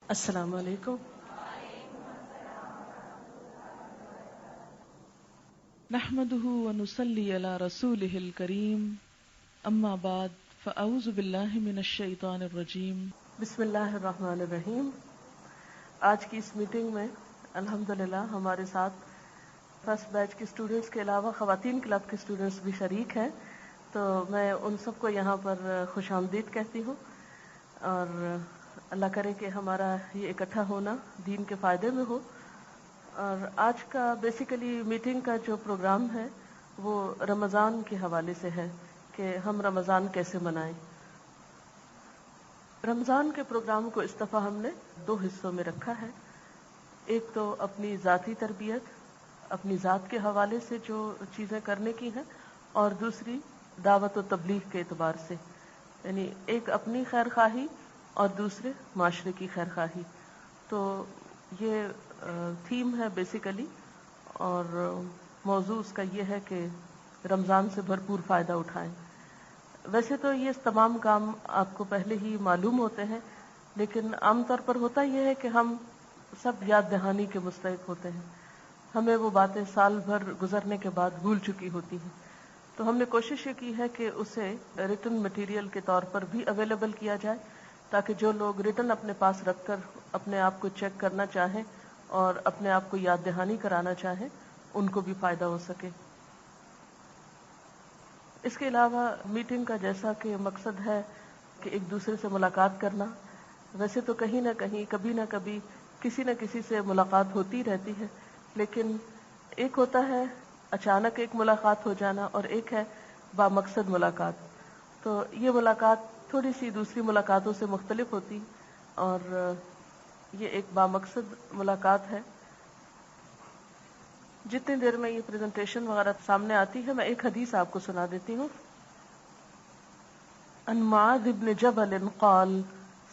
السلام علیکم. نحمده ونصلي على رسوله الكريم. اما بعد فاعوذ بالله من الشیطان الرجیم. بسم اللہ الرحمن الرحیم. آج کی اس میٹنگ میں الحمدللہ ہمارے ساتھ فرسٹ بیچ کے اسٹوڈنٹس کے علاوہ خواتین کلب کے اسٹوڈنٹس بھی شریک ہیں، تو میں ان سب کو یہاں پر خوش آمدید کہتی ہوں، اور اللہ کرے کہ ہمارا یہ اکٹھا ہونا دین کے فائدے میں ہو. اور آج کا بیسیکلی میٹنگ کا جو پروگرام ہے وہ رمضان کے حوالے سے ہے کہ ہم رمضان کیسے منائیں. رمضان کے پروگرام کو اس دفعہ ہم نے 2 حصوں میں رکھا ہے. ایک تو اپنی ذاتی تربیت، اپنی ذات کے حوالے سے جو چیزیں کرنے کی ہیں، اور دوسری دعوت و تبلیغ کے اعتبار سے، یعنی ایک اپنی خیر خواہی اور دوسرے معاشرے کی خیر خواہی. تو یہ تھیم ہے بیسیکلی، اور موضوع اس کا یہ ہے کہ رمضان سے بھرپور فائدہ اٹھائیں. ویسے تو یہ تمام کام آپ کو پہلے ہی معلوم ہوتے ہیں، لیکن عام طور پر ہوتا یہ ہے کہ ہم سب یاد دہانی کے مستحق ہوتے ہیں. ہمیں وہ باتیں سال بھر گزرنے کے بعد بھول چکی ہوتی ہیں. تو ہم نے کوشش یہ کی ہے کہ اسے ریٹن مٹیریل کے طور پر بھی اویلیبل کیا جائے، تاکہ جو لوگ ریٹن اپنے پاس رکھ کر اپنے آپ کو چیک کرنا چاہیں اور اپنے آپ کو یاد دہانی کرانا چاہیں، ان کو بھی فائدہ ہو سکے. اس کے علاوہ میٹنگ کا جیسا کہ مقصد ہے کہ ایک دوسرے سے ملاقات کرنا، ویسے تو کہیں نہ کہیں کبھی نہ کبھی کسی نہ کسی سے ملاقات ہوتی رہتی ہے، لیکن ایک ہوتا ہے اچانک ایک ملاقات ہو جانا، اور ایک ہے بامقصد ملاقات. تو یہ ملاقات تھوڑی سی دوسری ملاقاتوں سے مختلف ہوتی، اور یہ ایک بامقصد ملاقات ہے. جتنی دیر میں یہ پریزنٹیشن وغیرہ سامنے آتی ہے، میں ایک حدیث آپ کو سنا دیتی ہوں. عن معاذ بن جبل قال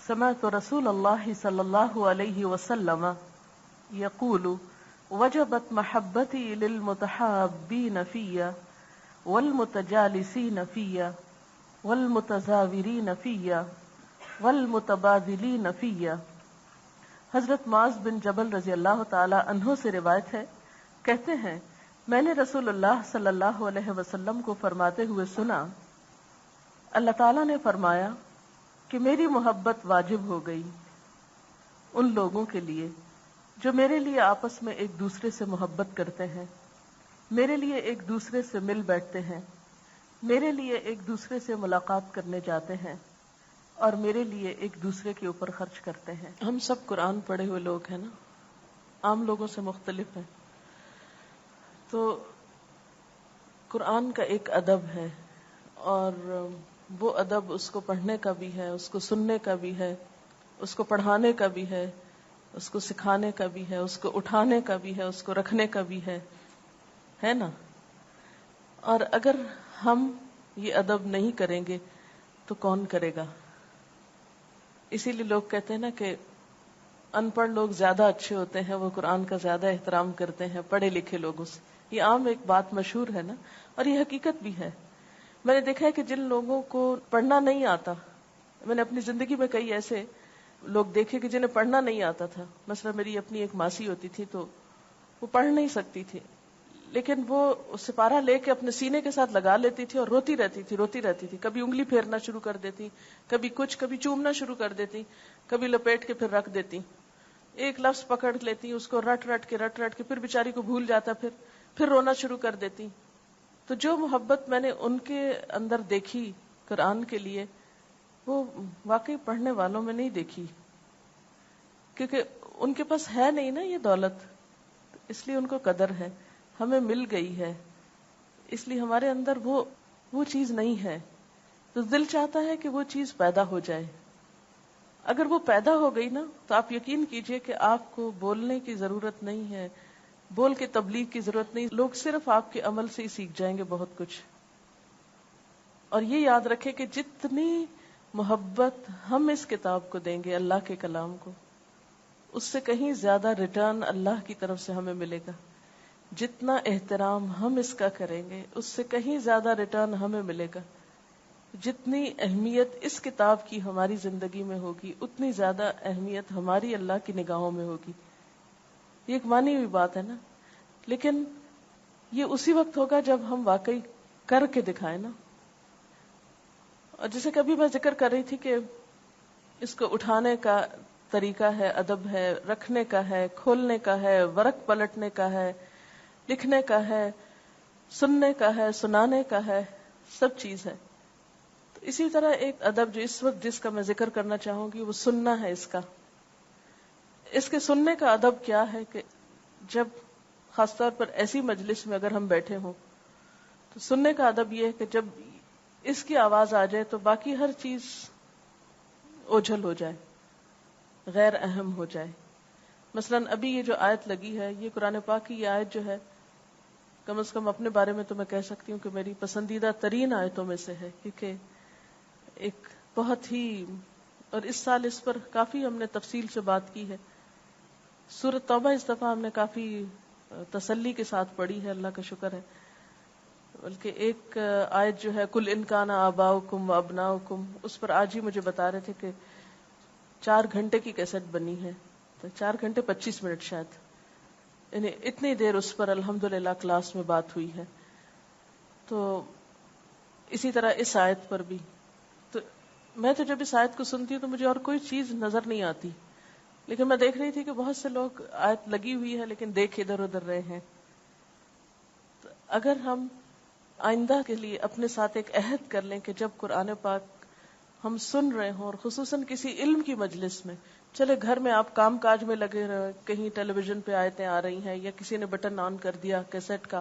سمعت رسول اللہ صلی اللہ علیہ وسلم یقول وجبت محبتی للمتحابین فی والمتجالسین فی والمتزاورین فی والمتبادلین فی. حضرت معاذ بن جبل رضی اللہ تعالی عنہ سے روایت ہے، کہتے ہیں میں نے رسول اللہ صلی اللہ علیہ وسلم کو فرماتے ہوئے سنا، اللہ تعالیٰ نے فرمایا کہ میری محبت واجب ہو گئی ان لوگوں کے لیے جو میرے لیے آپس میں ایک دوسرے سے محبت کرتے ہیں، میرے لیے ایک دوسرے سے مل بیٹھتے ہیں، میرے لیے ایک دوسرے سے ملاقات کرنے جاتے ہیں، اور میرے لیے ایک دوسرے کے اوپر خرچ کرتے ہیں. ہم سب قرآن پڑھے ہوئے لوگ ہیں نا، عام لوگوں سے مختلف ہیں. تو قرآن کا ایک ادب ہے، اور وہ ادب اس کو پڑھنے کا بھی ہے، اس کو سننے کا بھی ہے، اس کو پڑھانے کا بھی ہے، اس کو سکھانے کا بھی ہے، اس کو اٹھانے کا بھی ہے، اس کو رکھنے کا بھی ہے نا. اور اگر ہم یہ ادب نہیں کریں گے تو کون کرے گا؟ اسی لیے لوگ کہتے ہیں نا کہ ان پڑھ لوگ زیادہ اچھے ہوتے ہیں، وہ قرآن کا زیادہ احترام کرتے ہیں پڑھے لکھے لوگوں سے. یہ عام ایک بات مشہور ہے نا، اور یہ حقیقت بھی ہے. میں نے دیکھا ہے کہ جن لوگوں کو پڑھنا نہیں آتا، میں نے اپنی زندگی میں کئی ایسے لوگ دیکھے کہ جنہیں پڑھنا نہیں آتا تھا. مثلا میری اپنی ایک ماسی ہوتی تھی، تو وہ پڑھ نہیں سکتی تھی، لیکن وہ سپارہ لے کے اپنے سینے کے ساتھ لگا لیتی تھی اور روتی رہتی تھی. کبھی انگلی پھیرنا شروع کر دیتی، کبھی چومنا شروع کر دیتی، کبھی لپیٹ کے پھر رکھ دیتی. ایک لفظ پکڑ لیتی، اس کو رٹ رٹ کے پھر بیچاری کو بھول جاتا، پھر رونا شروع کر دیتی. تو جو محبت میں نے ان کے اندر دیکھی قرآن کے لیے، وہ واقعی پڑھنے والوں میں نہیں دیکھی، کیونکہ ان کے پاس ہے نہیں نا یہ دولت، اس لیے ان کو قدر ہے. ہمیں مل گئی ہے، اس لیے ہمارے اندر وہ چیز نہیں ہے. تو دل چاہتا ہے کہ وہ چیز پیدا ہو جائے. اگر وہ پیدا ہو گئی نا، تو آپ یقین کیجئے کہ آپ کو بولنے کی ضرورت نہیں ہے، بول کے تبلیغ کی ضرورت نہیں. لوگ صرف آپ کے عمل سے ہی سیکھ جائیں گے بہت کچھ. اور یہ یاد رکھے کہ جتنی محبت ہم اس کتاب کو دیں گے، اللہ کے کلام کو، اس سے کہیں زیادہ ریٹرن اللہ کی طرف سے ہمیں ملے گا. جتنا احترام ہم اس کا کریں گے، اس سے کہیں زیادہ ریٹرن ہمیں ملے گا. جتنی اہمیت اس کتاب کی ہماری زندگی میں ہوگی اتنی زیادہ اہمیت ہماری اللہ کی نگاہوں میں ہوگی. یہ ایک مانی ہوئی بات ہے نا, لیکن یہ اسی وقت ہوگا جب ہم واقعی کر کے دکھائیں نا. اور جیسے کبھی میں ذکر کر رہی تھی کہ اس کو اٹھانے کا طریقہ ہے, ادب ہے, رکھنے کا ہے, کھولنے کا ہے, ورق پلٹنے کا ہے, لکھنے کا ہے, سننے کا ہے, سنانے کا ہے, سب چیز ہے. تو اسی طرح ایک ادب جو اس وقت جس کا میں ذکر کرنا چاہوں گی وہ سننا ہے. اس کے سننے کا ادب کیا ہے کہ جب خاص طور پر ایسی مجلس میں اگر ہم بیٹھے ہوں تو سننے کا ادب یہ ہے کہ جب اس کی آواز آ جائے تو باقی ہر چیز اوجھل ہو جائے, غیر اہم ہو جائے. مثلا ابھی یہ جو آیت لگی ہے, یہ قرآن پاک کی یہ آیت جو ہے, کم از کم اپنے بارے میں تو میں کہہ سکتی ہوں کہ میری پسندیدہ ترین آیتوں میں سے ہے, کیونکہ ایک بہت ہی, اور اس سال اس پر کافی ہم نے تفصیل سے بات کی ہے. سورۃ توبہ اس دفعہ ہم نے کافی تسلی کے ساتھ پڑھی ہے, اللہ کا شکر ہے. بلکہ ایک آیت جو ہے کل ان کان آباؤکم و ابناؤکم, اس پر آج ہی مجھے بتا رہے تھے کہ 4 گھنٹے کی کیسٹ بنی ہے, تو 4 گھنٹے 25 منٹ شاید, یعنی اتنی دیر اس پر الحمدللہ کلاس میں بات ہوئی ہے. تو اسی طرح اس آیت پر بھی, تو میں تو جب اس آیت کو سنتی ہوں تو مجھے اور کوئی چیز نظر نہیں آتی, لیکن میں دیکھ رہی تھی کہ بہت سے لوگ آیت لگی ہوئی ہے لیکن دیکھ ادھر ادھر رہے ہیں. تو اگر ہم آئندہ کے لیے اپنے ساتھ ایک عہد کر لیں کہ جب قرآن پاک ہم سن رہے ہوں, اور خصوصاً کسی علم کی مجلس میں, چلے گھر میں آپ کام کاج میں لگے رہے, کہیں ٹیلی ویژن پہ آیتیں آ رہی ہیں یا کسی نے بٹن آن کر دیا کیسٹ کا,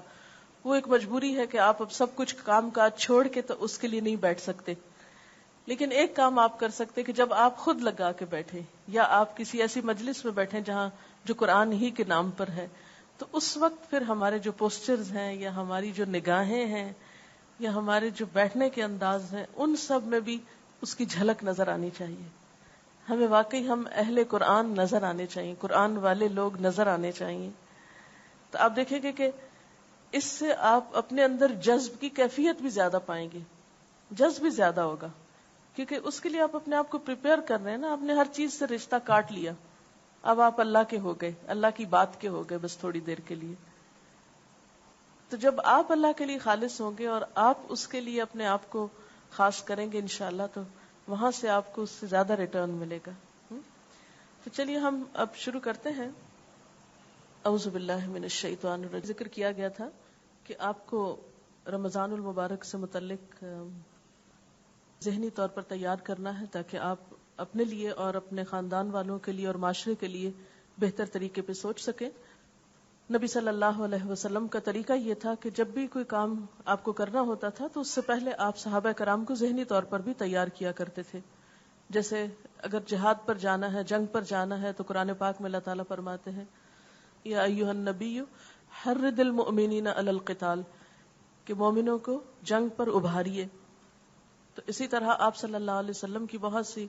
وہ ایک مجبوری ہے کہ آپ اب سب کچھ کام کاج چھوڑ کے تو اس کے لیے نہیں بیٹھ سکتے. لیکن ایک کام آپ کر سکتے کہ جب آپ خود لگا کے بیٹھے یا آپ کسی ایسی مجلس میں بیٹھے جہاں جو قرآن ہی کے نام پر ہے, تو اس وقت پھر ہمارے جو پوسچرز ہیں یا ہماری جو نگاہیں ہیں یا ہمارے جو بیٹھنے کے انداز ہیں, ان سب میں بھی اس کی جھلک نظر آنی چاہیے. ہمیں واقعی ہم اہل قرآن نظر آنے چاہیے, قرآن والے لوگ نظر آنے چاہیے. تو آپ دیکھیں گے کہ اس سے آپ اپنے اندر جذب کی کیفیت بھی زیادہ پائیں گے, جذب بھی زیادہ ہوگا, کیونکہ اس کے لیے آپ اپنے آپ کو پریپیئر کر رہے ہیں نا. آپ نے ہر چیز سے رشتہ کاٹ لیا, اب آپ اللہ کے ہو گئے, اللہ کی بات کے ہو گئے بس تھوڑی دیر کے لیے. تو جب آپ اللہ کے لیے خالص ہوں گے اور آپ اس کے لیے اپنے آپ کو خاص کریں گے انشاءاللہ, تو وہاں سے آپ کو اس سے زیادہ ریٹرن ملے گا. تو چلیے ہم اب شروع کرتے ہیں. اعوذ باللہ من الشیطان الرجیم. ذکر کیا گیا تھا کہ آپ کو رمضان المبارک سے متعلق ذہنی طور پر تیار کرنا ہے تاکہ آپ اپنے لیے اور اپنے خاندان والوں کے لیے اور معاشرے کے لیے بہتر طریقے پہ سوچ سکیں. نبی صلی اللہ علیہ وسلم کا طریقہ یہ تھا کہ جب بھی کوئی کام آپ کو کرنا ہوتا تھا تو اس سے پہلے آپ صحابہ کرام کو ذہنی طور پر بھی تیار کیا کرتے تھے. جیسے اگر جہاد پر جانا ہے, جنگ پر جانا ہے, تو قرآن پاک میں اللہ تعالیٰ فرماتے ہیں یا ایھا النبی حرض المؤمنین علی القتال, کہ مومنوں کو جنگ پر ابھاریے. تو اسی طرح آپ صلی اللہ علیہ وسلم کی بہت سی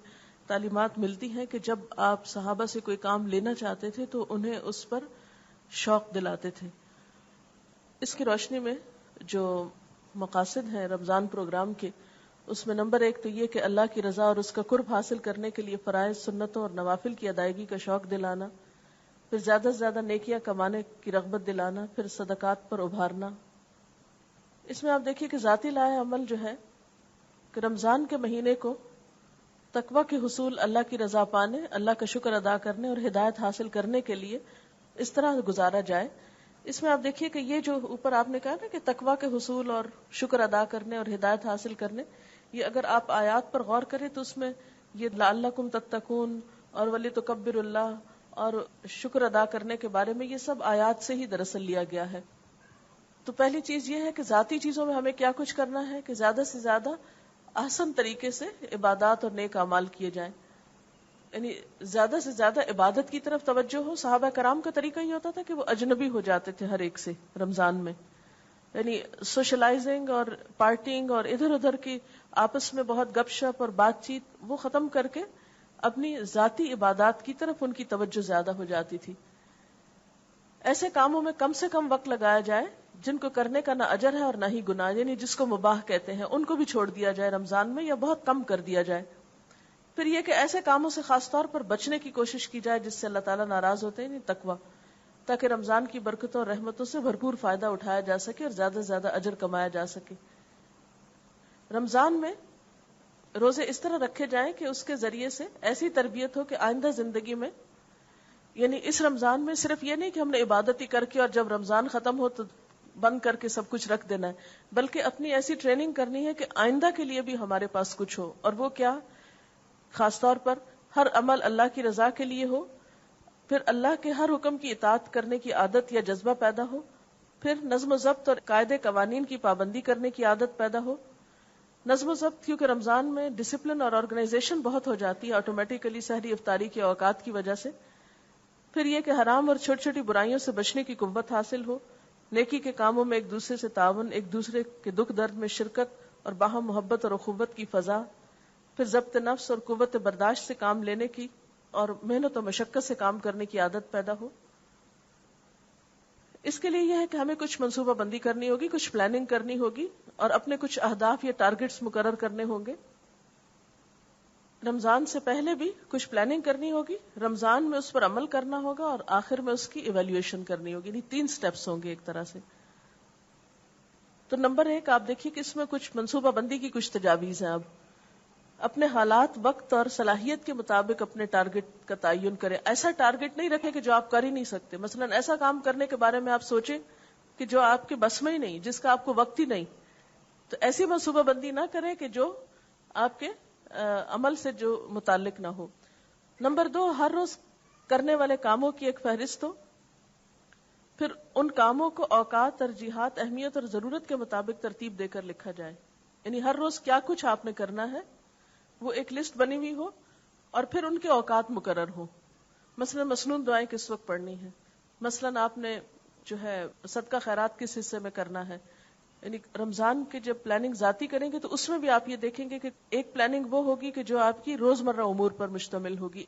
تعلیمات ملتی ہیں کہ جب آپ صحابہ سے کوئی کام لینا چاہتے تھے تو انہیں اس پر شوق دلاتے تھے. اس کی روشنی میں جو مقاصد ہیں رمضان پروگرام کے, اس میں نمبر 1 تو یہ کہ اللہ کی رضا اور اس کا قرب حاصل کرنے کے لیے فرائض, سنتوں اور نوافل کی ادائیگی کا شوق دلانا, پھر زیادہ سے زیادہ نیکیاں کمانے کی رغبت دلانا, پھر صدقات پر ابھارنا. اس میں آپ دیکھیے کہ ذاتی لائحہ عمل جو ہے کہ رمضان کے مہینے کو تقوی کے حصول, اللہ کی رضا پانے, اللہ کا شکر ادا کرنے اور ہدایت حاصل کرنے کے لیے اس طرح گزارا جائے. اس میں آپ دیکھیے کہ یہ جو اوپر آپ نے کہا نا کہ تقوی کے حصول اور شکر ادا کرنے اور ہدایت حاصل کرنے, یہ اگر آپ آیات پر غور کریں تو اس میں یہ لعلکم تتقون اور ولتکبروا اللہ اور شکر ادا کرنے کے بارے میں یہ سب آیات سے ہی دراصل لیا گیا ہے. تو پہلی چیز یہ ہے کہ ذاتی چیزوں میں ہمیں کیا کچھ کرنا ہے کہ زیادہ سے زیادہ احسن طریقے سے عبادات اور نیک اعمال کیے جائیں, یعنی زیادہ سے زیادہ عبادت کی طرف توجہ ہو. صحابہ کرام کا طریقہ یہ ہوتا تھا کہ وہ اجنبی ہو جاتے تھے ہر ایک سے رمضان میں, یعنی سوشلائزنگ اور پارٹینگ اور ادھر ادھر کی آپس میں بہت گپ شپ اور بات چیت وہ ختم کر کے اپنی ذاتی عبادات کی طرف ان کی توجہ زیادہ ہو جاتی تھی. ایسے کاموں میں کم سے کم وقت لگایا جائے جن کو کرنے کا نہ اجر ہے اور نہ ہی گناہ، یعنی جس کو مباح کہتے ہیں، ان کو بھی چھوڑ دیا جائے رمضان میں یا بہت کم کر دیا جائے. پھر یہ کہ ایسے کاموں سے خاص طور پر بچنے کی کوشش کی جائے جس سے اللہ تعالیٰ ناراض ہوتے ہیں، یعنی تقوی، تاکہ رمضان کی برکتوں اور رحمتوں سے بھرپور فائدہ اٹھایا جا سکے اور زیادہ سے زیادہ اجر کمایا جا سکے. رمضان میں روزے اس طرح رکھے جائیں کہ اس کے ذریعے سے ایسی تربیت ہو کہ آئندہ زندگی میں، یعنی اس رمضان میں صرف یہ نہیں کہ ہم نے عبادت ہی کر کے اور جب رمضان ختم ہو تو بند کر کے سب کچھ رکھ دینا ہے، بلکہ اپنی ایسی ٹریننگ کرنی ہے کہ آئندہ کے لیے بھی ہمارے پاس کچھ ہو. اور وہ کیا؟ خاص طور پر ہر عمل اللہ کی رضا کے لیے ہو، پھر اللہ کے ہر حکم کی اطاعت کرنے کی عادت یا جذبہ پیدا ہو، پھر نظم و ضبط اور قاعدے قوانین کی پابندی کرنے کی عادت پیدا ہو. نظم و ضبط کیونکہ رمضان میں ڈسپلن اور آرگنائزیشن بہت ہو جاتی ہے آٹومیٹیکلی سحری افطاری کے اوقات کی وجہ سے. پھر یہ کہ حرام اور چھوٹی چھوٹی برائیوں سے بچنے کی قوت حاصل ہو، نیکی کے کاموں میں ایک دوسرے سے تعاون، ایک دوسرے کے دکھ درد میں شرکت اور باہم محبت اور اخوت کی فضا. پھر ضبط نفس اور قوت برداشت سے کام لینے کی اور محنت و مشقت سے کام کرنے کی عادت پیدا ہو. اس کے لیے یہ ہے کہ ہمیں کچھ منصوبہ بندی کرنی ہوگی، کچھ پلاننگ کرنی ہوگی اور اپنے کچھ اہداف یا ٹارگٹس مقرر کرنے ہوں گے. رمضان سے پہلے بھی کچھ پلاننگ کرنی ہوگی، رمضان میں اس پر عمل کرنا ہوگا اور آخر میں اس کی ایویلیویشن کرنی ہوگی. یعنی 3 سٹیپس ہوں گے ایک طرح سے. تو نمبر 1 آپ دیکھیے کہ اس میں کچھ منصوبہ بندی کی کچھ تجاویز ہیں. اب اپنے حالات، وقت اور صلاحیت کے مطابق اپنے ٹارگٹ کا تعین کریں. ایسا ٹارگٹ نہیں رکھیں کہ جو آپ کر ہی نہیں سکتے. مثلا ایسا کام کرنے کے بارے میں آپ سوچیں کہ جو آپ کے بس میں ہی نہیں، جس کا آپ کو وقت ہی نہیں، تو ایسی منصوبہ بندی نہ کریں کہ جو آپ کے عمل سے جو متعلق نہ ہو. نمبر 2 ہر روز کرنے والے کاموں کی ایک فہرست ہو، پھر ان کاموں کو اوقات، ترجیحات، اہمیت اور ضرورت کے مطابق ترتیب دے کر لکھا جائے. یعنی ہر روز کیا کچھ آپ نے کرنا ہے وہ ایک لسٹ بنی ہوئی ہو اور پھر ان کے اوقات مقرر ہو. مثلا مسنون دعائیں کس وقت پڑھنی ہے، مثلا آپ نے جو ہے صدقہ خیرات کس حصے میں کرنا ہے. یعنی رمضان کی جب پلاننگ ذاتی کریں گے تو اس میں بھی آپ یہ دیکھیں گے کہ ایک پلاننگ وہ ہوگی کہ جو آپ کی روزمرہ امور پر مشتمل ہوگی.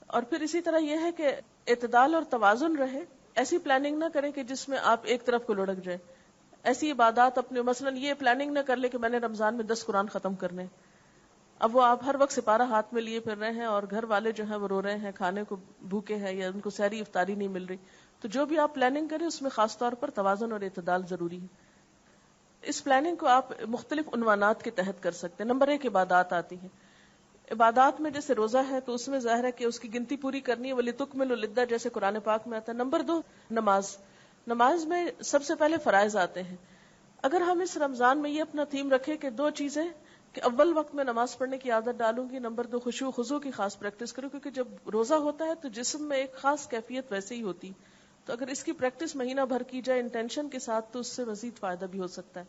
اور پھر اسی طرح یہ ہے کہ اعتدال اور توازن رہے. ایسی پلاننگ نہ کریں کہ جس میں آپ ایک طرف کو لڑک جائیں. ایسی عبادات اپنے، مثلا یہ پلاننگ نہ کر لے کہ میں نے رمضان میں 10 قرآن ختم کرنے، اب وہ آپ ہر وقت سپارہ ہاتھ میں لیے پھر رہے ہیں اور گھر والے جو ہیں وہ رو رہے ہیں، کھانے کو بھوکے ہیں یا ان کو سحری افطاری نہیں مل رہی. تو جو بھی آپ پلاننگ کریں اس میں خاص طور پر توازن اور اعتدال ضروری ہے. اس پلاننگ کو آپ مختلف عنوانات کے تحت کر سکتے ہیں. نمبر 1 عبادات آتی ہیں. عبادات میں جیسے روزہ ہے تو اس میں ظاہر ہے کہ اس کی گنتی پوری کرنی ہے، وَلِتُكْمِلُوا الْعِدَّةَ جیسے قرآن پاک میں آتا ہے. نمبر 2 نماز. نماز میں سب سے پہلے فرائض آتے ہیں. اگر ہم اس رمضان میں یہ اپنا تھیم رکھیں کہ 2 چیزیں کہ اول وقت میں نماز پڑھنے کی عادت ڈالوں گی، نمبر 2 خشوع خضوع کی خاص پریکٹس کروں، کیونکہ جب روزہ ہوتا ہے تو جسم میں ایک خاص کیفیت ویسے ہی ہوتی، تو اگر اس کی پریکٹس مہینہ بھر کی جائے انٹینشن کے ساتھ تو اس سے مزید فائدہ بھی ہو سکتا ہے.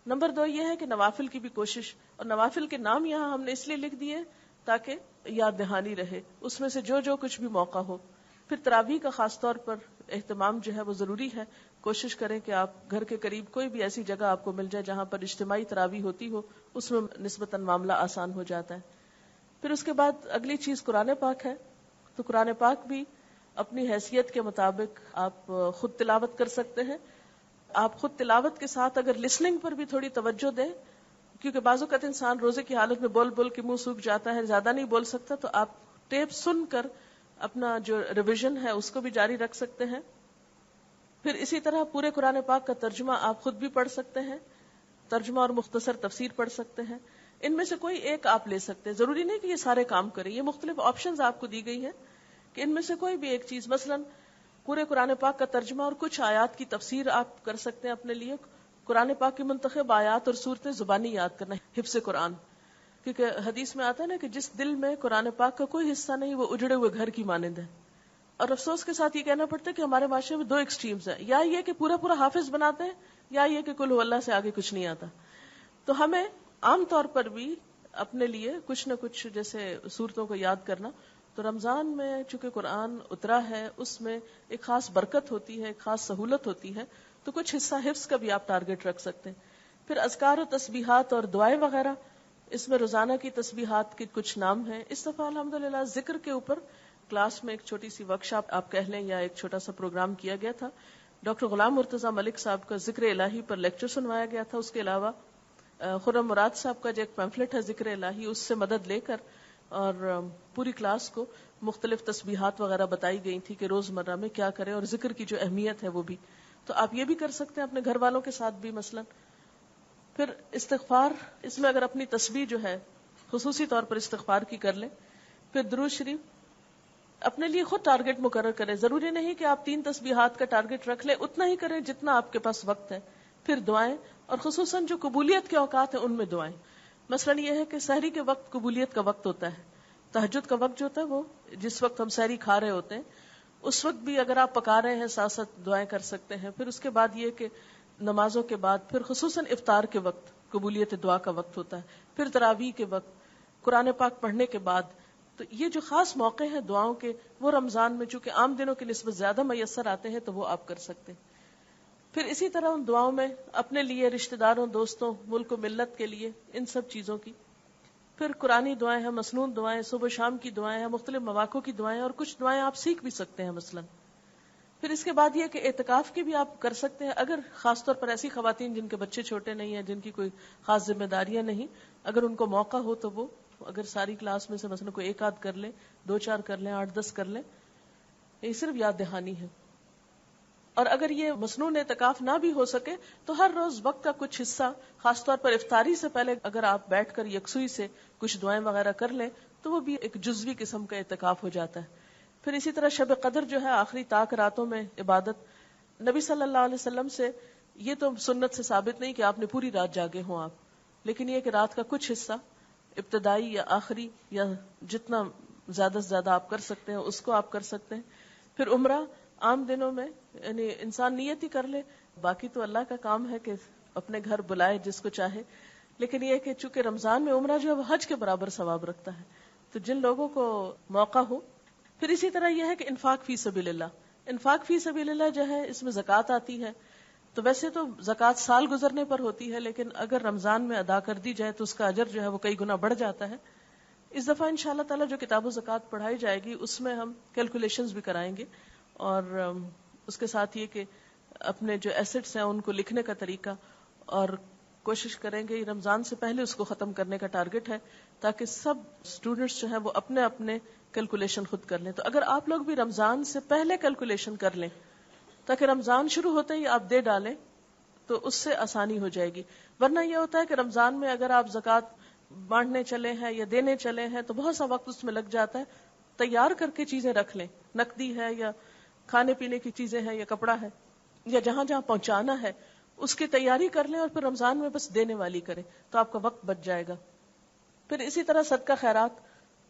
نمبر 2 یہ ہے کہ نوافل کی بھی کوشش، اور نوافل کے نام یہاں ہم نے اس لیے لکھ دیے تاکہ یاد دہانی رہے، اس میں سے جو کچھ بھی موقع ہو. پھر تراویح کا خاص طور پر اہتمام جو ہے وہ ضروری ہے. کوشش کریں کہ آپ گھر کے قریب کوئی بھی ایسی جگہ آپ کو مل جائے جہاں پر اجتماعی تراویح ہوتی ہو، اس میں نسبتاً معاملہ آسان ہو جاتا ہے. پھر اس کے بعد اگلی چیز قرآن پاک ہے. تو قرآن پاک بھی اپنی حیثیت کے مطابق آپ خود تلاوت کر سکتے ہیں. آپ خود تلاوت کے ساتھ اگر لسننگ پر بھی تھوڑی توجہ دیں، کیونکہ بعض اوقات انسان روزے کی حالت میں بول بول کے منہ سوکھ جاتا ہے، زیادہ نہیں بول سکتا، تو آپ ٹیپ سن کر اپنا جو ریویژن ہے اس کو بھی جاری رکھ سکتے ہیں. پھر اسی طرح پورے قرآن پاک کا ترجمہ آپ خود بھی پڑھ سکتے ہیں، ترجمہ اور مختصر تفسیر پڑھ سکتے ہیں. ان میں سے کوئی ایک آپ لے سکتے ہیں، ضروری نہیں کہ یہ سارے کام کریں. یہ مختلف آپشنز آپ کو دی گئی ہیں کہ ان میں سے کوئی بھی ایک چیز، مثلا پورے قرآن پاک کا ترجمہ اور کچھ آیات کی تفسیر آپ کر سکتے ہیں اپنے لیے. قرآن پاک کی منتخب آیات اور صورتیں زبانی یاد کرنا، حفظ قرآن. کیونکہ حدیث میں آتا ہے نا کہ جس دل میں قرآن پاک کا کوئی حصہ نہیں وہ اجڑے ہوئے گھر کی مانند ہے. اور افسوس کے ساتھ یہ کہنا پڑتا ہے کہ ہمارے معاشرے میں 2 ایکسٹریمز ہیں، یا یہ کہ پورا حافظ بناتے ہیں، یا یہ کہ قل هو اللہ سے آگے کچھ نہیں آتا. تو ہمیں عام طور پر بھی اپنے لیے کچھ نہ کچھ جیسے صورتوں کو یاد کرنا. تو رمضان میں چونکہ قرآن اترا ہے اس میں ایک خاص برکت ہوتی ہے، ایک خاص سہولت ہوتی ہے، تو کچھ حصہ حفظ کا بھی آپ ٹارگٹ رکھ سکتے ہیں. پھر اذکار و تسبیحات اور دعائیں وغیرہ، اس میں روزانہ کی تسبیحات کے کچھ نام ہیں. اس دفعہ الحمدللہ ذکر کے اوپر کلاس میں ایک چھوٹی سی ورکشاپ آپ کہہ لیں یا ایک چھوٹا سا پروگرام کیا گیا تھا ڈاکٹر غلام مرتضی ملک صاحب کا ذکر الہی پر لیکچر سنوایا گیا تھا. اس کے علاوہ خرم مراد صاحب کا جو ایک پیمفلٹ ہے ذکر الہی، اس سے مدد لے کر اور پوری کلاس کو مختلف تسبیحات وغیرہ بتائی گئی تھی کہ روزمرہ میں کیا کریں، اور ذکر کی جو اہمیت ہے وہ بھی. تو آپ یہ بھی کر سکتے ہیں اپنے گھر والوں کے ساتھ بھی. مثلا پھر استغفار، اس میں اگر اپنی تسبیح جو ہے خصوصی طور پر استغفار کی کر لیں. پھر درود شریف اپنے لیے خود ٹارگٹ مقرر کریں. ضروری نہیں کہ آپ 3 تسبیحات کا ٹارگٹ رکھ لیں، اتنا ہی کریں جتنا آپ کے پاس وقت ہے. پھر دعائیں، اور خصوصاً جو قبولیت کے اوقات ہیں ان میں دعائیں. مثلا یہ ہے کہ سحری کے وقت قبولیت کا وقت ہوتا ہے. تہجد کا وقت جو ہوتا ہے وہ جس وقت ہم سحری کھا رہے ہوتے ہیں اس وقت بھی اگر آپ پکا رہے ہیں ساتھ ساتھ دعائیں کر سکتے ہیں. پھر اس کے بعد یہ کہ نمازوں کے بعد پھر خصوصاً افطار کے وقت قبولیت دعا کا وقت ہوتا ہے. پھر تراویح کے وقت، قرآن پاک پڑھنے کے بعد. تو یہ جو خاص موقع ہیں دعاؤں کے، وہ رمضان میں چونکہ عام دنوں کی نسبت زیادہ میسر آتے ہیں تو وہ آپ کر سکتے ہیں. پھر اسی طرح ان دعاؤں میں اپنے لیے، رشتہ داروں، دوستوں، ملک و ملت کے لیے، ان سب چیزوں کی. پھر قرآنی دعائیں ہیں، مسنون دعائیں، صبح شام کی دعائیں ہیں، مختلف مواقع کی دعائیں، اور کچھ دعائیں آپ سیکھ بھی سکتے ہیں مثلا. پھر اس کے بعد یہ کہ اعتکاف کی بھی آپ کر سکتے ہیں، اگر خاص طور پر ایسی خواتین جن کے بچے چھوٹے نہیں ہیں، جن کی کوئی خاص ذمہ داریاں نہیں، اگر ان کو موقع ہو تو وہ اگر ساری کلاس میں سے مثلا کوئی 1 آدھ کر لیں، 2-4 کر لیں، 8-10 کر لیں. یہ صرف یاد دہانی ہے. اور اگر یہ مسنون اعتکاف نہ بھی ہو سکے تو ہر روز وقت کا کچھ حصہ، خاص طور پر افطاری سے پہلے اگر آپ بیٹھ کر یکسوئی سے کچھ دعائیں وغیرہ کر لیں تو وہ بھی ایک جزوی قسم کا اعتکاف ہو جاتا ہے. پھر اسی طرح شب قدر جو ہے، آخری طاق راتوں میں عبادت. نبی صلی اللہ علیہ وسلم سے یہ تو سنت سے ثابت نہیں کہ آپ نے پوری رات جاگے ہوں آپ، لیکن یہ کہ رات کا کچھ حصہ ابتدائی یا آخری یا جتنا زیادہ سے زیادہ آپ کر سکتے ہیں اس کو آپ کر سکتے ہیں. پھر عمرہ عام دنوں میں یعنی انسان نیت ہی کر لے، باقی تو اللہ کا کام ہے کہ اپنے گھر بلائے جس کو چاہے. لیکن یہ کہ چونکہ رمضان میں عمرہ جو ہے وہ حج کے برابر ثواب رکھتا ہے، تو جن لوگوں کو موقع ہو. پھر اسی طرح یہ ہے کہ انفاق فی سبیل اللہ. انفاق فی سبیل اللہ جو ہے اس میں زکوٰۃ آتی ہے. تو ویسے تو زکوٰۃ سال گزرنے پر ہوتی ہے، لیکن اگر رمضان میں ادا کر دی جائے تو اس کا اجر جو ہے وہ کئی گنا بڑھ جاتا ہے. اس دفعہ انشاءاللہ تعالی جو کتاب و زکوٰۃ پڑھائی جائے گی اس میں ہم کیلکولیشنز بھی کرائیں گے، اور اس کے ساتھ یہ کہ اپنے جو ایسٹس ہیں ان کو لکھنے کا طریقہ، اور کوشش کریں گے رمضان سے پہلے اس کو ختم کرنے کا ٹارگٹ ہے تاکہ سب اسٹوڈنٹس جو ہیں وہ اپنے اپنے کیلکولیشن خود کر لیں. تو اگر آپ لوگ بھی رمضان سے پہلے کیلکولیشن کر لیں تاکہ رمضان شروع ہوتے ہی آپ دے ڈالیں تو اس سے آسانی ہو جائے گی. ورنہ یہ ہوتا ہے کہ رمضان میں اگر آپ زکوٰۃ بانٹنے چلے ہیں یا دینے چلے ہیں تو بہت سا وقت اس میں لگ جاتا ہے. تیار کر کے چیزیں رکھ لیں، نقدی ہے یا کھانے پینے کی چیزیں ہیں یا کپڑا ہے یا جہاں جہاں پہنچانا ہے اس کی تیاری کر لیں، اور پھر رمضان میں بس دینے والی کریں تو آپ کا وقت بچ جائے گا. پھر اسی طرح صدقہ خیرات،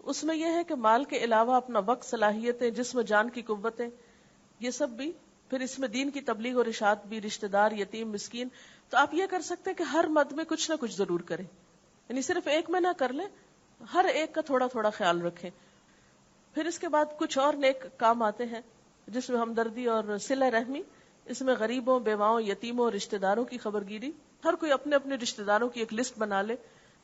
اس میں یہ ہے کہ مال کے علاوہ اپنا وقت، صلاحیتیں، جسم و جان کی قوتیں، یہ سب بھی. پھر اس میں دین کی تبلیغ اور اشاعت بھی، رشتہ دار، یتیم، مسکین. تو آپ یہ کر سکتے ہیں کہ ہر مد میں کچھ نہ کچھ ضرور کریں، یعنی صرف ایک میں نہ کر لیں، ہر ایک کا تھوڑا تھوڑا خیال رکھیں. پھر اس کے بعد کچھ اور نیک کام آتے ہیں جس میں ہمدردی اور صلہ رحمی. اس میں غریبوں، بیواؤں، یتیموں، رشتہ داروں کی خبرگیری. ہر کوئی اپنے اپنے رشتہ داروں کی ایک لسٹ بنا لے،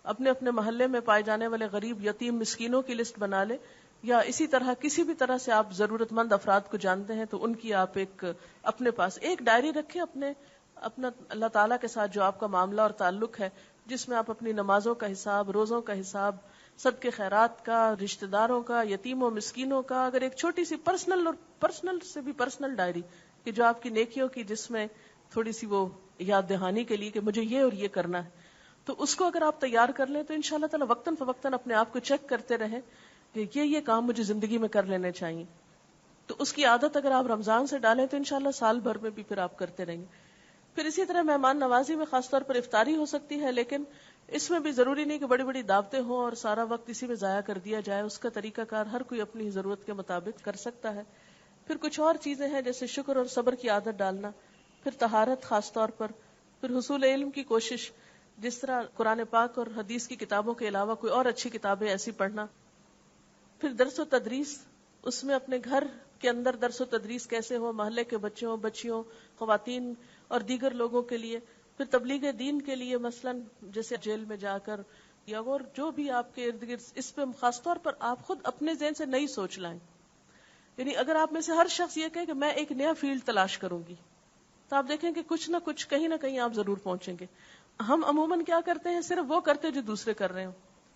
اپنے اپنے محلے میں پائے جانے والے غریب، یتیم، مسکینوں کی لسٹ بنا لے، یا اسی طرح کسی بھی طرح سے آپ ضرورت مند افراد کو جانتے ہیں تو ان کی آپ ایک اپنے پاس ایک ڈائری رکھیں اپنا اللہ تعالیٰ کے ساتھ جو آپ کا معاملہ اور تعلق ہے، جس میں آپ اپنی نمازوں کا حساب، روزوں کا حساب، صدقے خیرات کا، رشتہ داروں کا، یتیموں مسکینوں کا، اگر ایک چھوٹی سی پرسنل سے بھی پرسنل ڈائری کہ جو آپ کی نیکیوں کی، جس میں تھوڑی سی وہ یاد دہانی کے لیے کہ مجھے یہ اور یہ کرنا ہے، تو اس کو اگر آپ تیار کر لیں تو انشاءاللہ تعالی وقتاً فوقتاً اپنے آپ کو چیک کرتے رہیں کہ یہ کام مجھے زندگی میں کر لینے چاہیے. تو اس کی عادت اگر آپ رمضان سے ڈالیں تو انشاءاللہ سال بھر میں بھی پھر آپ کرتے رہیں گے. پھر اسی طرح مہمان نوازی میں خاص طور پر افطاری ہو سکتی ہے، لیکن اس میں بھی ضروری نہیں کہ بڑی بڑی دعوتیں ہوں اور سارا وقت اسی میں ضائع کر دیا جائے. اس کا طریقہ کار ہر کوئی اپنی ضرورت کے مطابق کر سکتا ہے. پھر کچھ اور چیزیں ہیں جیسے شکر اور صبر کی عادت ڈالنا، پھر طہارت خاص طور پر، پھر حصول علم کی کوشش، جس طرح قرآن پاک اور حدیث کی کتابوں کے علاوہ کوئی اور اچھی کتابیں ایسی پڑھنا. پھر درس و تدریس، اس میں اپنے گھر کے اندر درس و تدریس کیسے ہو، محلے کے بچوں، بچیوں، خواتین اور دیگر لوگوں کے لیے. پھر تبلیغ دین کے لیے مثلا جیسے جیل میں جا کر یا اور جو بھی آپ کے ارد گرد، اس پہ خاص طور پر آپ خود اپنے ذہن سے نئی سوچ لائیں. یعنی اگر آپ میں سے ہر شخص یہ کہے کہ میں ایک نیا فیلڈ تلاش کروں گی، تو آپ دیکھیں کہ کچھ نہ کچھ کہیں نہ کہیں آپ ضرور پہنچیں گے. ہم عموماً کیا کرتے ہیں, صرف وہ کرتے جو دوسرے کر رہے ہوں,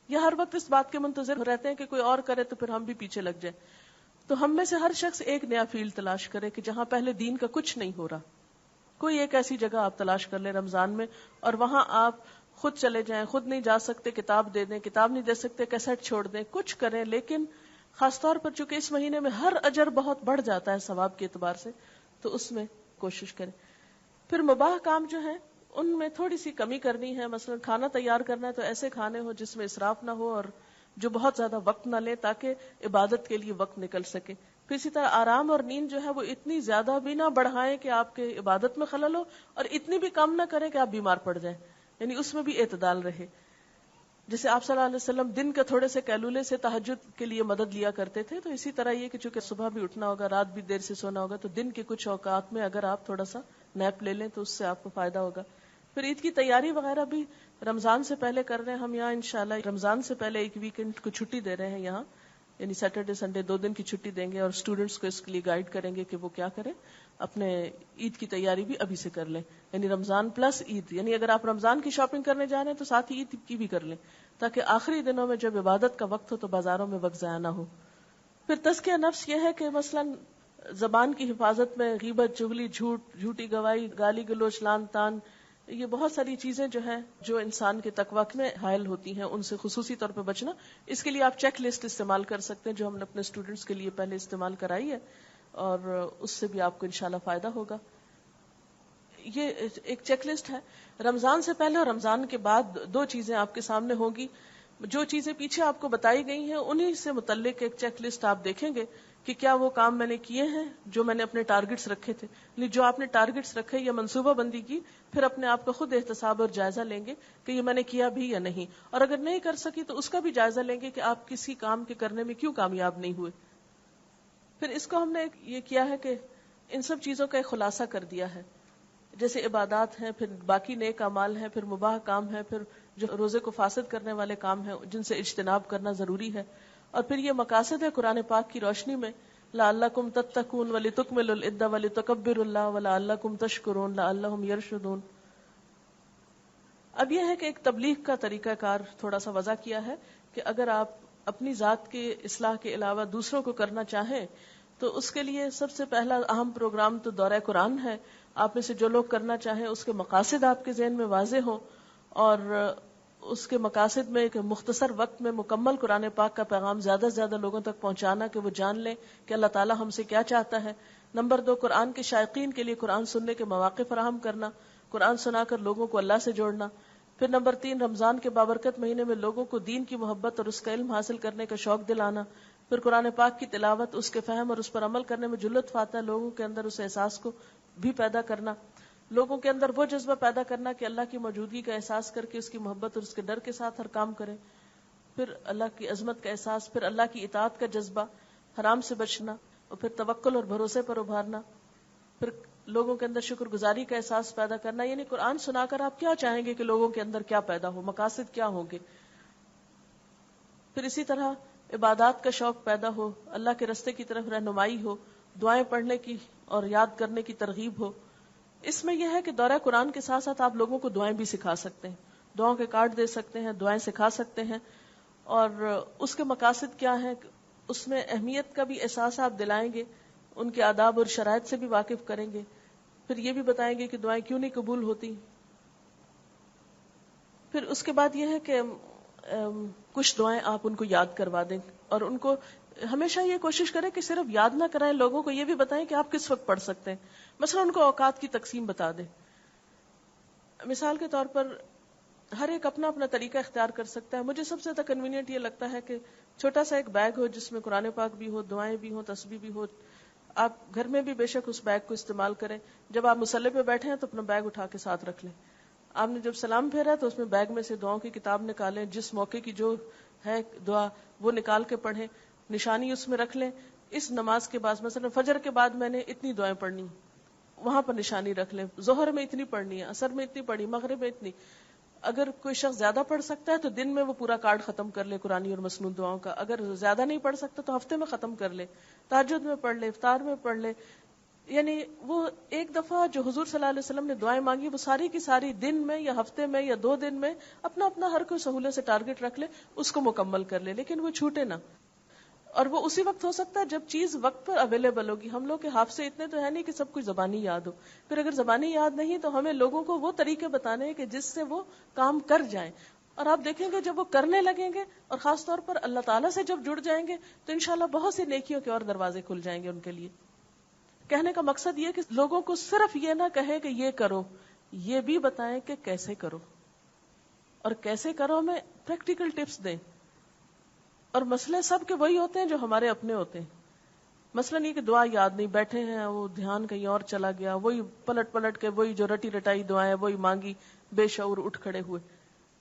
یا ہر وقت اس بات کے منتظر رہتے ہیں کہ کوئی اور کرے تو پھر ہم بھی پیچھے لگ جائیں. تو ہم میں سے ہر شخص ایک نیا فیلڈ تلاش کرے کہ جہاں پہلے دین کا کچھ نہیں ہو رہا. کوئی ایک ایسی جگہ آپ تلاش کر لیں رمضان میں, اور وہاں آپ خود چلے جائیں. خود نہیں جا سکتے کتاب دے دیں, کتاب نہیں دے سکتے کیسٹ چھوڑ دیں, کچھ کریں. لیکن خاص طور پر چونکہ اس مہینے میں ہر اجر بہت بڑھ جاتا ہے ثواب کے اعتبار سے, تو اس میں کوشش کریں. پھر مباح کام جو ہیں ان میں تھوڑی سی کمی کرنی ہے. مثلا کھانا تیار کرنا ہے تو ایسے کھانے ہو جس میں اسراف نہ ہو اور جو بہت زیادہ وقت نہ لے, تاکہ عبادت کے لیے وقت نکل سکے. پھر اسی طرح آرام اور نیند جو ہے وہ اتنی زیادہ بھی نہ بڑھائیں کہ آپ کے عبادت میں خلل ہو, اور اتنی بھی کم نہ کریں کہ آپ بیمار پڑ جائیں. یعنی اس میں بھی اعتدال رہے. جیسے آپ صلی اللہ علیہ وسلم دن کے تھوڑے سے کیلولے سے تہجد کے لیے مدد لیا کرتے تھے, تو اسی طرح یہ کہ چونکہ صبح بھی اٹھنا ہوگا, رات بھی دیر سے سونا ہوگا, تو دن کے کچھ اوقات میں اگر آپ تھوڑا سا نیپ لے لیں تو اس سے آپ کو فائدہ ہوگا. پھر عید کی تیاری وغیرہ بھی رمضان سے پہلے کر رہے ہیں. ہم یہاں انشاءاللہ رمضان سے پہلے ایک ویکنڈ کو چھٹی دے رہے ہیں یہاں, یعنی سیٹرڈے سنڈے 2 دن کی چھٹی دیں گے, اور اسٹوڈینٹس کو اس کے لیے گائیڈ کریں گے کہ وہ کیا کریں, اپنے عید کی تیاری بھی ابھی سے کر لیں. یعنی رمضان پلس عید, یعنی اگر آپ رمضان کی شاپنگ کرنے جا رہے ہیں تو ساتھ ہی عید کی بھی کر لیں, تاکہ آخری دنوں میں جب عبادت کا وقت ہو تو بازاروں میں وقت ضائع نہ ہو. پھر تزکیہ نفس یہ ہے کہ مثلا زبان کی حفاظت میں غیبت, چغلی, جھوٹ, جھوٹی گواہی, گالی گلوچ, لعن طعن, یہ بہت ساری چیزیں جو ہیں جو انسان کے تقویٰ میں حائل ہوتی ہیں, ان سے خصوصی طور پہ بچنا. اس کے لیے آپ چیک لسٹ استعمال کر سکتے ہیں جو ہم نے اپنے اسٹوڈنٹس کے لیے پہلے استعمال کرائی ہے, اور اس سے بھی آپ کو انشاءاللہ فائدہ ہوگا. یہ ایک چیک لسٹ ہے. رمضان سے پہلے اور رمضان کے بعد 2 چیزیں آپ کے سامنے ہوں گی. جو چیزیں پیچھے آپ کو بتائی گئی ہیں انہی سے متعلق ایک چیک لسٹ آپ دیکھیں گے کہ کیا وہ کام میں نے کیے ہیں جو میں نے اپنے ٹارگٹس رکھے تھے. جو آپ نے ٹارگٹس رکھے یا منصوبہ بندی کی, پھر اپنے آپ کو خود احتساب اور جائزہ لیں گے کہ یہ میں نے کیا بھی یا نہیں, اور اگر نہیں کر سکی تو اس کا بھی جائزہ لیں گے کہ آپ کسی کام کے کرنے میں کیوں کامیاب نہیں ہوئے. پھر اس کو ہم نے یہ کیا ہے کہ ان سب چیزوں کا ایک خلاصہ کر دیا ہے. جیسے عبادات ہیں, پھر باقی نیک اعمال ہیں, پھر مباح کام ہے, پھر جو روزے کو فاسد کرنے والے کام ہیں جن سے اجتناب کرنا ضروری ہے, اور پھر یہ مقاصد ہے قرآن پاک کی روشنی میں لعلکم تتقون ولتکملوا العدۃ ولتکبروا اللہ ولعلکم تشکرون لعلہم یرشدون. اب یہ ہے کہ ایک تبلیغ کا طریقہ کار تھوڑا سا وضع کیا ہے کہ اگر آپ اپنی ذات کے اصلاح کے علاوہ دوسروں کو کرنا چاہیں تو اس کے لیے سب سے پہلا اہم پروگرام تو دورہ قرآن ہے. آپ میں سے جو لوگ کرنا چاہیں اس کے مقاصد آپ کے ذہن میں واضح ہوں, اور اس کے مقاصد میں ایک مختصر وقت میں مکمل قرآن پاک کا پیغام زیادہ سے زیادہ لوگوں تک پہنچانا کہ وہ جان لیں کہ اللہ تعالیٰ ہم سے کیا چاہتا ہے. نمبر 2, قرآن کے شائقین کے لیے قرآن سننے کے مواقع فراہم کرنا, قرآن سنا کر لوگوں کو اللہ سے جوڑنا. پھر نمبر 3, رمضان کے بابرکت مہینے میں لوگوں کو دین کی محبت اور اس کا علم حاصل کرنے کا شوق دلانا. پھر قرآن پاک کی تلاوت, اس کے فہم اور اس پر عمل کرنے میں جو لطف آتا ہے لوگوں کے اندر اس احساس کو بھی پیدا کرنا. لوگوں کے اندر وہ جذبہ پیدا کرنا کہ اللہ کی موجودگی کا احساس کر کے اس کی محبت اور اس کے ڈر کے ساتھ ہر کام کریں. پھر اللہ کی عظمت کا احساس, پھر اللہ کی اطاعت کا جذبہ, حرام سے بچنا, اور پھر توکل اور بھروسے پر ابھارنا. پھر لوگوں کے اندر شکر گزاری کا احساس پیدا کرنا. یعنی قرآن سنا کر آپ کیا چاہیں گے کہ لوگوں کے اندر کیا پیدا ہو, مقاصد کیا ہوں گے. پھر اسی طرح عبادات کا شوق پیدا ہو, اللہ کے رستے کی طرف رہنمائی ہو, دعائیں پڑھنے کی اور یاد کرنے کی ترغیب ہو. اس میں یہ ہے کہ دورہ قرآن کے ساتھ ساتھ آپ لوگوں کو دعائیں بھی سکھا سکتے ہیں, دعاؤں کے کارڈ دے سکتے ہیں, دعائیں سکھا سکتے ہیں. اور اس کے مقاصد کیا ہیں, اس میں اہمیت کا بھی احساس آپ دلائیں گے, ان کے آداب اور شرائط سے بھی واقف کریں گے. پھر یہ بھی بتائیں گے کہ دعائیں کیوں نہیں قبول ہوتی. پھر اس کے بعد یہ ہے کہ کچھ دعائیں آپ ان کو یاد کروا دیں, اور ان کو ہمیشہ یہ کوشش کریں کہ صرف یاد نہ کرائیں, لوگوں کو یہ بھی بتائیں کہ آپ کس وقت پڑھ سکتے ہیں. مثلا ان کو اوقات کی تقسیم بتا دیں. مثال کے طور پر ہر ایک اپنا اپنا طریقہ اختیار کر سکتا ہے. مجھے سب سے زیادہ کنوینئنٹ یہ لگتا ہے کہ چھوٹا سا ایک بیگ ہو جس میں قرآن پاک بھی ہو, دعائیں بھی ہوں, تسبیح بھی ہو. آپ گھر میں بھی بے شک اس بیگ کو استعمال کریں. جب آپ مصلی پہ بیٹھے ہیں تو اپنا بیگ اٹھا کے ساتھ رکھ لیں. آپ نے جب سلام پھیرا تو اس میں بیگ میں سے دعاؤں کی کتاب نکالیں, جس موقع کی جو ہے دعا وہ نکال کے پڑھیں, نشانی اس میں رکھ لیں. اس نماز کے بعد مثلا فجر کے بعد میں نے اتنی دعائیں پڑھنی, وہاں پر نشانی رکھ لیں. ظہر میں اتنی پڑھنی ہے, عصر میں اتنی پڑھنی, مغرب میں اتنی. اگر کوئی شخص زیادہ پڑھ سکتا ہے تو دن میں وہ پورا کارڈ ختم کر لے قرآنی اور مسنون دعاؤں کا. اگر زیادہ نہیں پڑھ سکتا تو ہفتے میں ختم کر لے, تہجد میں پڑھ لے, افطار میں پڑھ لے. یعنی وہ ایک دفعہ جو حضور صلی اللہ علیہ وسلم نے دعائیں مانگی وہ ساری کی ساری دن میں یا ہفتے میں یا 2 دن میں اپنا اپنا ہر کوئی سہولت سے ٹارگٹ رکھ لے، اس کو مکمل کر لے، لیکن وہ چھوٹے نہ. اور وہ اسی وقت ہو سکتا ہے جب چیز وقت پر اویلیبل ہوگی. ہم لوگ کے حافظے اتنے تو ہے نہیں کہ سب کچھ زبانی یاد ہو. پھر اگر زبانی یاد نہیں تو ہمیں لوگوں کو وہ طریقے بتانے ہیں کہ جس سے وہ کام کر جائیں. اور آپ دیکھیں گے جب وہ کرنے لگیں گے اور خاص طور پر اللہ تعالیٰ سے جب جڑ جائیں گے تو انشاءاللہ بہت سی نیکیوں کے اور دروازے کھل جائیں گے ان کے لیے. کہنے کا مقصد یہ کہ لوگوں کو صرف یہ نہ کہیں کہ یہ کرو، یہ بھی بتائیں کہ کیسے کرو، اور کیسے کرو میں پریکٹیکل ٹپس دیں. اور مسئلے سب کے وہی ہوتے ہیں جو ہمارے اپنے ہوتے ہیں. مثلا یہ کہ دعا یاد نہیں، بیٹھے ہیں وہ دھیان کہیں اور چلا گیا، وہی پلٹ پلٹ کے وہی جو رٹی رٹائی دعائیں وہی مانگی، بے شعور اٹھ کھڑے ہوئے.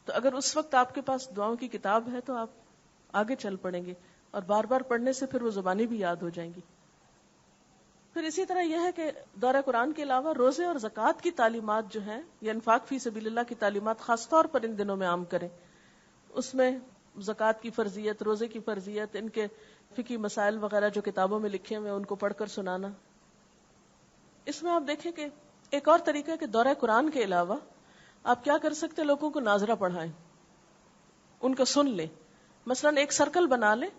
تو اگر اس وقت آپ کے پاس دعاؤں کی کتاب ہے تو آپ آگے چل پڑیں گے، اور بار بار پڑھنے سے پھر وہ زبانی بھی یاد ہو جائیں گی. پھر اسی طرح یہ ہے کہ دورہ قرآن کے علاوہ روزے اور زکوٰۃ کی تعلیمات جو ہیں یا انفاق فی سبیل اللہ کی تعلیمات خاص طور پر ان دنوں میں عام کریں. اس میں زکوٰۃ کی فرضیت، روزے کی فرضیت، ان کے فقہی مسائل وغیرہ جو کتابوں میں لکھے ہوئے ان کو پڑھ کر سنانا. اس میں آپ دیکھیں کہ ایک اور طریقہ ہے کہ دورہ قرآن کے علاوہ آپ کیا کر سکتے، لوگوں کو ناظرہ پڑھائیں، ان کو سن لیں. مثلا ایک سرکل بنا لیں،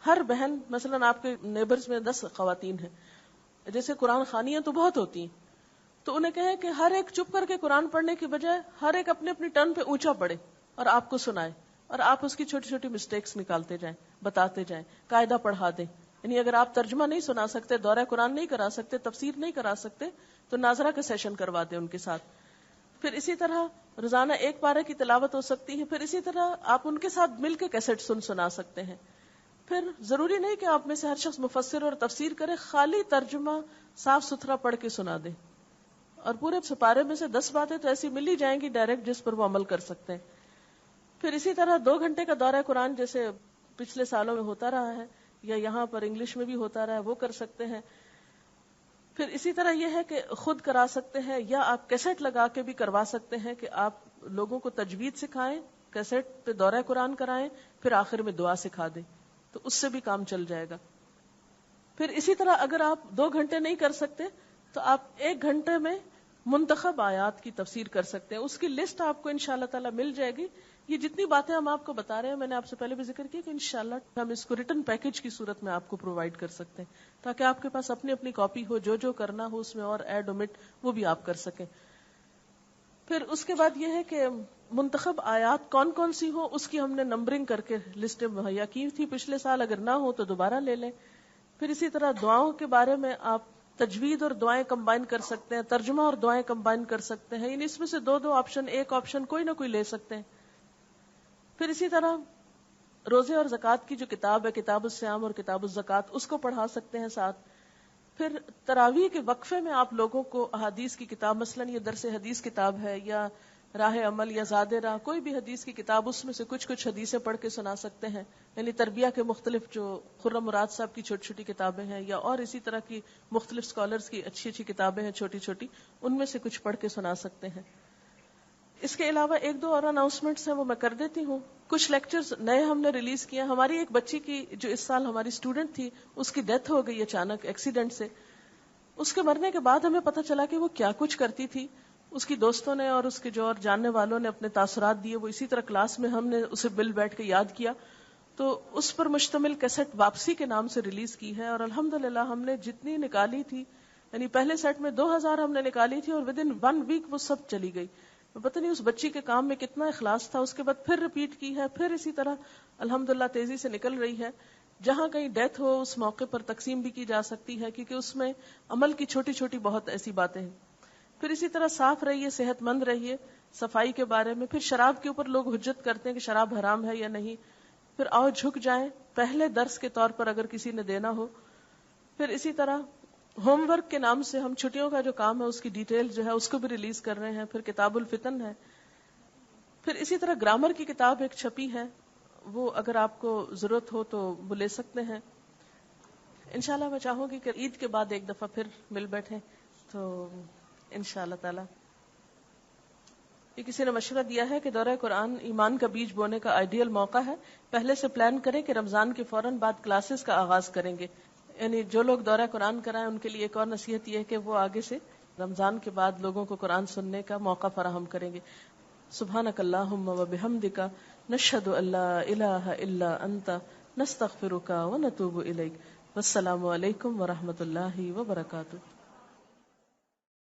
ہر بہن، مثلا آپ کے نیبرز میں 10 خواتین ہیں، جیسے قرآن خوانیاں تو بہت ہوتی ہیں، تو انہیں کہیں کہ ہر ایک چپ کر کے قرآن پڑھنے کی بجائے ہر ایک اپنے اپنی ٹرن پہ اونچا پڑھے اور آپ کو سنائے، اور آپ اس کی چھوٹی چھوٹی مسٹیکس نکالتے جائیں، بتاتے جائیں، قاعدہ پڑھا دیں. یعنی اگر آپ ترجمہ نہیں سنا سکتے، دورہ قرآن نہیں کرا سکتے، تفسیر نہیں کرا سکتے، تو ناظرہ کا سیشن کروا دیں ان کے ساتھ. پھر اسی طرح روزانہ ایک پارے کی تلاوت ہو سکتی ہے. پھر اسی طرح آپ ان کے ساتھ مل کے کیسٹ سنا سکتے ہیں. پھر ضروری نہیں کہ آپ میں سے ہر شخص مفسر اور تفسیر کرے، خالی ترجمہ صاف ستھرا پڑھ کے سنا دے. اور پورے سپارے میں سے 10 باتیں تو ایسی مل ہی جائیں گی ڈائریکٹ جس پر وہ عمل کر سکتے ہیں. پھر اسی طرح 2 گھنٹے کا دورہ قرآن جیسے پچھلے سالوں میں ہوتا رہا ہے یا یہاں پر انگلش میں بھی ہوتا رہا ہے، وہ کر سکتے ہیں. پھر اسی طرح یہ ہے کہ خود کرا سکتے ہیں یا آپ کیسٹ لگا کے بھی کروا سکتے ہیں کہ آپ لوگوں کو تجوید سکھائیں، کیسٹ پہ دورہ قرآن کرائیں، پھر آخر میں دعا سکھا دیں، تو اس سے بھی کام چل جائے گا. پھر اسی طرح اگر آپ 2 گھنٹے نہیں کر سکتے تو آپ 1 گھنٹے میں منتخب آیات کی تفسیر کر سکتے ہیں. اس کی لسٹ آپ کو انشاءاللہ تعالی مل جائے گی. یہ جتنی باتیں ہم آپ کو بتا رہے ہیں، میں نے آپ سے پہلے بھی ذکر کیا کہ انشاءاللہ ہم اس کو ریٹن پیکج کی صورت میں آپ کو پرووائڈ کر سکتے ہیں تاکہ آپ کے پاس اپنی اپنی کاپی ہو، جو جو کرنا ہو اس میں اور ایڈ اومٹ وہ بھی آپ کر سکیں. پھر اس کے بعد یہ ہے کہ منتخب آیات کون کون سی ہو اس کی ہم نے نمبرنگ کر کے لسٹیں مہیا کی تھی پچھلے سال، اگر نہ ہو تو دوبارہ لے لیں. پھر اسی طرح دعاؤں کے بارے میں آپ تجوید اور دعائیں کمبائن کر سکتے ہیں، ترجمہ اور دعائیں کمبائن کر سکتے ہیں. یعنی اس میں سے 2 آپشن، ایک آپشن کوئی نہ کوئی لے سکتے ہیں. پھر اسی طرح روزے اور زکوٰۃ کی جو کتاب ہے، کتاب الصیام اور کتاب الزکوٰۃ، اس کو پڑھا سکتے ہیں ساتھ. پھر تراویح کے وقفے میں آپ لوگوں کو احادیث کی کتاب، مثلا یہ درس حدیث کتاب ہے یا راہ عمل یا زاد راہ، کوئی بھی حدیث کی کتاب، اس میں سے کچھ حدیثیں پڑھ کے سنا سکتے ہیں. یعنی تربیہ کے مختلف جو خرم مراد صاحب کی چھوٹی چھوٹی کتابیں ہیں یا اور اسی طرح کی مختلف اسکالرز کی اچھی اچھی کتابیں ہیں چھوٹی چھوٹی، ان میں سے کچھ پڑھ کے سنا سکتے ہیں. اس کے علاوہ 1-2 اور اناؤنسمنٹس ہیں، وہ میں کر دیتی ہوں. کچھ لیکچرز نئے ہم نے ریلیز کیے. ہماری ایک بچی کی جو اس سال ہماری اسٹوڈنٹ تھی، اس کی ڈیتھ ہو گئی اچانک ایکسیڈنٹ سے. اس کے مرنے کے بعد ہمیں پتہ چلا کہ وہ کیا کچھ کرتی تھی. اس کی دوستوں نے اور اس کے جو اور جاننے والوں نے اپنے تاثرات دیے. وہ اسی طرح کلاس میں ہم نے اسے بل بیٹھ کے یاد کیا، تو اس پر مشتمل کیسٹ واپسی کے نام سے ریلیز کی ہے. اور الحمدللہ ہم نے جتنی نکالی تھی، یعنی پہلے سیٹ میں 2000 ہم نے نکالی تھی اور ودن 1 ویک وہ سب چلی گئی. پتہ نہیں اس بچی کے کام میں کتنا اخلاص تھا. اس کے بعد پھر ریپیٹ کی ہے، پھر اسی طرح الحمدللہ تیزی سے نکل رہی ہے. جہاں کہیں ڈیتھ ہو اس موقع پر تقسیم بھی کی جا سکتی ہے، کیونکہ اس میں عمل کی چھوٹی چھوٹی بہت ایسی باتیں ہیں. پھر اسی طرح صاف رہیے، صحت مند رہیے، صفائی کے بارے میں. پھر شراب کے اوپر لوگ حجت کرتے ہیں کہ شراب حرام ہے یا نہیں. پھر آؤ جھک جائیں، پہلے درس کے طور پر اگر کسی نے دینا ہو. پھر اسی طرح ہوم ورک کے نام سے ہم چھٹیوں کا جو کام ہے اس کی ڈیٹیل جو ہے اس کو بھی ریلیز کر رہے ہیں. پھر کتاب الفتن ہے. پھر اسی طرح گرامر کی کتاب ایک چھپی ہے، وہ اگر آپ کو ضرورت ہو تو وہ لے سکتے ہیں. انشاءاللہ میں چاہوں گی کہ عید کے بعد ایک دفعہ پھر مل بیٹھیں تو انشاءاللہ تعالی. یہ کسی نے مشورہ دیا ہے کہ دورہ قرآن ایمان کا بیج بونے کا آئیڈیل موقع ہے. پہلے سے پلان کریں کہ رمضان کے فوراً بعد کلاسز کا آغاز کریں گے. یعنی جو لوگ دورہ قرآن کرائیں ان کے لیے ایک اور نصیحت یہ ہے کہ وہ آگے سے رمضان کے بعد لوگوں کو قرآن سننے کا موقع فراہم کریں گے. سبحانک اللہم و بحمدک نشہد ان لا الہ الا انت نستغفرک و نتوب الیک. والسلام علیکم ورحمۃ اللہ وبرکاتہ.